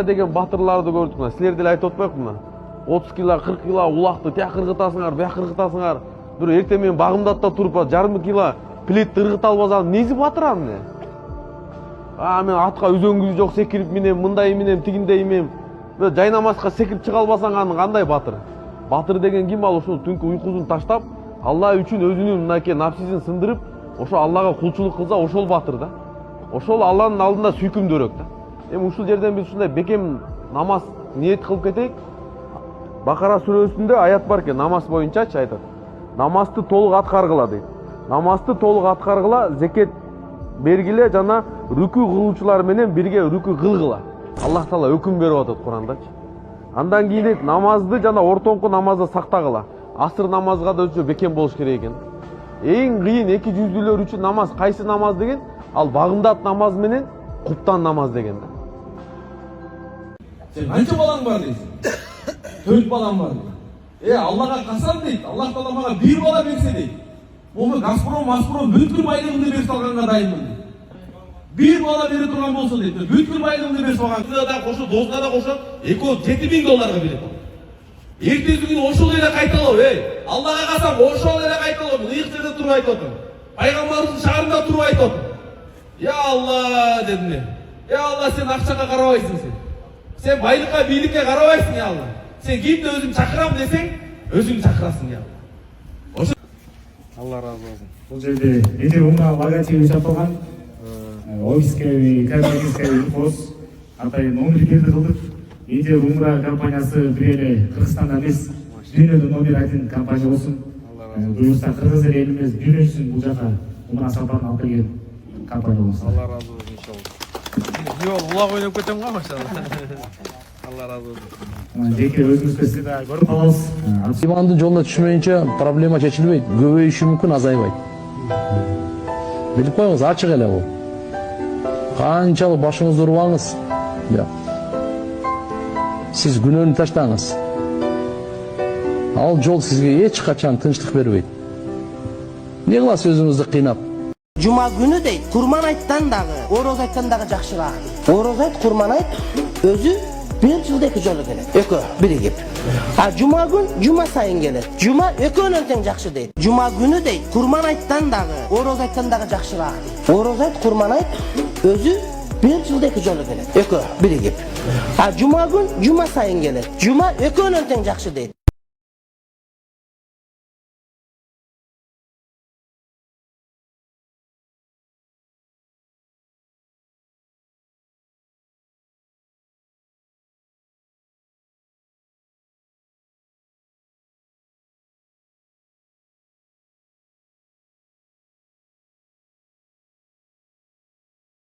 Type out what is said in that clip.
деген батырларды көрдік мына. Силер деле айтып отпайық мына. 30 кило, 40 кило улақты тияқ қырғытасыңар, бияқ қырғытасыңар. Бір ерте мен бағымдатта тұрып, жарым кило плетті ырғыт албасам, несі батырам не? Мен атқа үзөңгүзү жоқ секіріп менем, мындай менем, тигиндей менем. Жайнамазға секіріп чыға албасаң қандай батыр? Батыр деген ким? Ал ошо түнкү уйкусун таштап, Алла үчүн өзүнүн мынакей напсисин сындырып, ошо Аллага кулчулук кылса, ошол батыр да. Ошол Алланын алдында сүйкүмдөрөк да. Ушул жерден биз ушундай бекем намаз ниет кылып кетейик. Бакара сүрөсүндө аят бар экен, намаз боюнчачы айтат. Намазды толук аткаргыла дейт. Намазды толук аткаргыла, зекет бергиле жана рүкү кылуучулар менен бирге рүкү кылгыла. Аллах Таала өкүм берип атат Курандачы. Андан кийин дейт, намазды жана ортоңку намазды сактагыла. Асыр намазга да өчө бекем болуш керек экен. Эң кыйын эки жүздүүлөр үчүн намаз кайсы намаз деген? Ал багымдат намаз менен куптан намаз деген да. Sen kancha balang var deysin. 4 balang var deysin. Allah'a kasam deydi. Allah Taala bana bir bala verse deydi. Onu Gazprom bütkül baylığını verse alğanга dayınmın deydi. Bir bala beri turgan bolsa deydi. Bütkül baylığını verse alğan. Kızda da koşu, dozda da koşu. Eko 7.000 dolarga beredi. Ertesi gün oşul ele kaytalab, Allah'a kasam oşul ele kaytalab. Iyık жерде туруп айтып атам. Пайгамбарыбыздын шаарында туруп айтып атам. Ya Allah dedim ben. Ya Allah sen akçaga karabайсың sen. Sen байлыкка, бийликке карабайсың ya Allah. Sen кимди өзүң чакырам десең, өзүң чакырасың ya Allah. Allah razı olsun. Бұл жерде Эдер Умра логотипі жасалған. Ойский компаниясы инфос. Атайын номерлерді қылдық. Эдер Умра компаниясы бір елі Қырғызстанда емес, дүниеде номер 1 компания болсын. Бұйырса Қырғыз еліміз дүние үшін бұл жаққа Умра сапарын алып келген компания болсын. Allah razı olsun inşallah. Yol ulaq oynап кетем ғой машалла. Allah razı olsun. Жеке өзіңіз сізді де көріп қаласыз. Имандын жолуна түшмөйүнчө проблема чечилбейт, көбөйүшү мүмкүн, азайбайт. Билип коюңуз, ачык эле бул. Канчалык башыңызды урбаңыз, сиз күнөөнү таштаңыз. Ал жол сизге эч качан тынчтык бербейт. Не кыласыз өзүңүздү кыйнап? Cuma günü de kurban ayttan dağı, oroz ayttan dağı jakşıraak. Oroz ayt, kurban ayt, özü bir yıldaki jolu gelet. Ökö, birigip. Cuma gün, Cuma sayın gelet. Cuma ökönün teң jakşı deyt. Cuma günü de kurban ayttan dağı, oroz ayttan dağı jakşıraak. Oroz ayt, kurban ayt, özü bir yıldaki jolu gelet. Ökö, birigip. Cuma gün, Cuma sayın gelet. Cuma ökönün teң jakşı deyt.